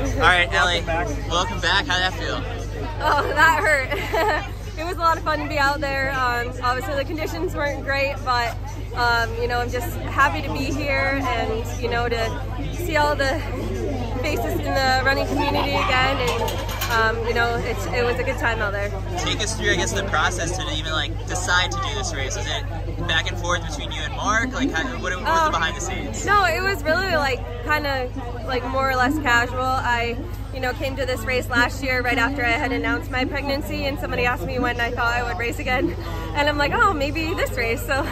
All right, Ellie, welcome back. How'd that feel? Oh, that hurt. It was a lot of fun to be out there. Obviously the conditions weren't great, but you know, I'm just happy to be here and, you know, to see all the faces in the running community again, and you know, it was a good time out there. Take us through, I guess, the process to even like decide to do this race. Was it back and forth between you and Mark? Like, what was the behind the scenes? No, it was really like kind of like more or less casual. I, you know, came to this race last year right after I had announced my pregnancy, and somebody asked me when I thought I would race again, and I'm like, oh, maybe this race. So,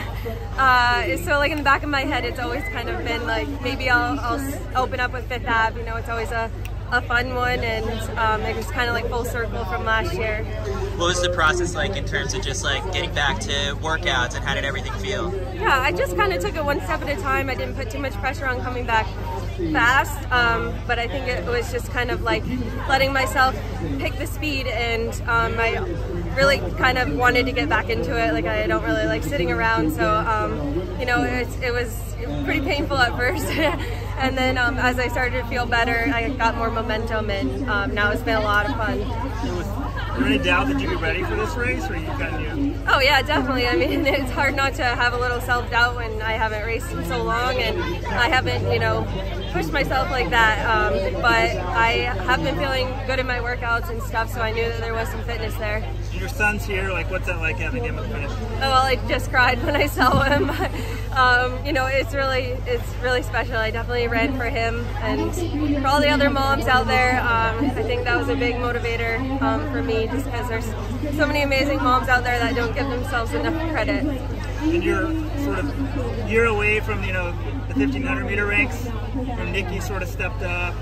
so like in the back of my head, it's always kind of been like, maybe I'll open up with Fifth Ave. You know, it's always a fun one, and it was kind of like full circle from last year. What was the process like in terms of just like getting back to workouts, and how did everything feel? Yeah, I just kind of took it one step at a time. I didn't put too much pressure on coming back fast, but I think it was just kind of like letting myself pick the speed, and I really kind of wanted to get back into it. Like, I don't really like sitting around, so you know, it was pretty painful at first. And then as I started to feel better, I got more momentum, and now it's been a lot of fun. Was there any doubt that you'd be ready for this race, or you kind of knew? Oh yeah, definitely. I mean, it's hard not to have a little self-doubt when I haven't raced in so long, and I haven't, you know, pushed myself like that. But I have been feeling good in my workouts and stuff, so I knew that there was some fitness there. Your son's here. Like, what's that like having him at the finish? Oh, well, I just cried when I saw him. You know, it's really special. I definitely ran for him, and for all the other moms out there, I think that was a big motivator for me, just because there's so many amazing moms out there that don't give themselves enough credit. And you're sort of year away from, you know, the 1500 meter ranks. And Nikki sort of stepped up.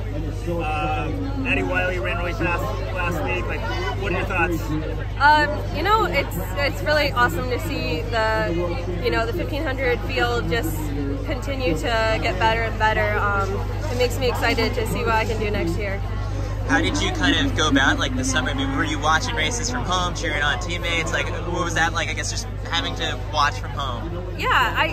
Addie Wiley ran really fast last week. Like, what are your thoughts? You know, it's really awesome to see the, you know, the 1500 field just continue to get better and better. It makes me excited to see what I can do next year. How did you kind of go about like the summer? I mean, were you watching races from home, cheering on teammates? Like, what was that like? I guess just having to watch from home. Yeah,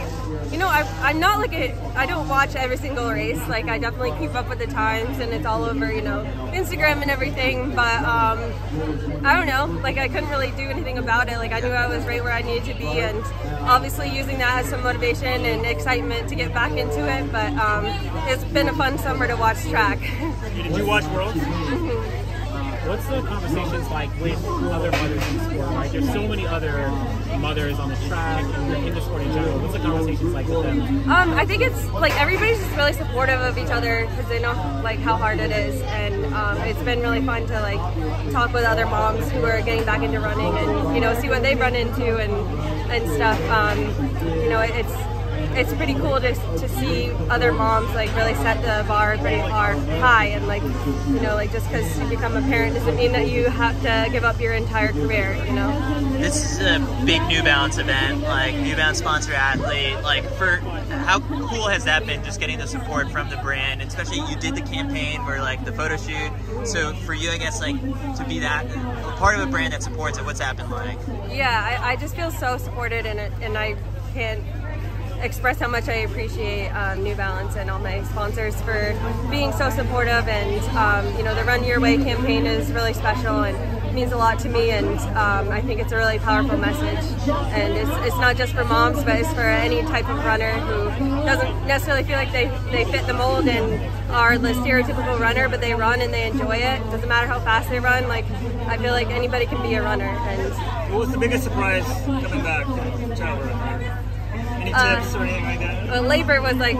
you know, I'm not like I don't watch every single race. Like, I definitely keep up with the times, and it's all over, you know, Instagram and everything. But I don't know, like, I couldn't really do anything about it. Like, I knew I was right where I needed to be, and obviously using that as some motivation and excitement to get back into it. But it's been a fun summer to watch track. Did you watch Worlds? What's the conversations like with other mothers in sport? Like, there's so many other mothers on the track and in the sport in general. What's the conversations like with them? I think it's like everybody's just really supportive of each other because they know like how hard it is, and it's been really fun to like talk with other moms who are getting back into running, and, you know, see what they've run into and stuff. You know, it's pretty cool to see other moms like really set the bar pretty high, and like, you know, like, just because you become a parent doesn't mean that you have to give up your entire career, you know. This is a big New Balance event, like New Balance sponsor athlete. Like, for how cool has that been, just getting the support from the brand, especially you did the campaign where like the photo shoot. So for you, I guess, like, to be that part of a brand that supports it, what's that been like? Yeah, I just feel so supported in it, and I can't express how much I appreciate New Balance and all my sponsors for being so supportive. And you know, the Run Your Way campaign is really special and means a lot to me, and I think it's a really powerful message. And it's not just for moms, but it's for any type of runner who doesn't necessarily feel like they fit the mold and are the stereotypical runner, but they run and they enjoy it. It doesn't matter how fast they run. Like, I feel like anybody can be a runner. And what was the biggest surprise coming back from Child Run? Any tips or anything like that? Well, labor was like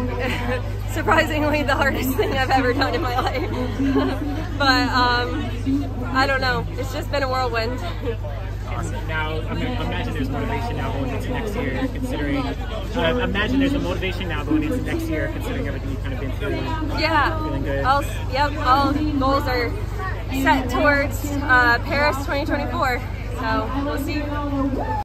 surprisingly the hardest thing I've ever done in my life. But I don't know. It's just been a whirlwind. Awesome. Now, imagine there's motivation now going into next year, considering. Imagine there's a motivation now going into next year, considering everything you've kind of been through. Yeah. Feeling good. All goals are set towards Paris 2024. So we'll see.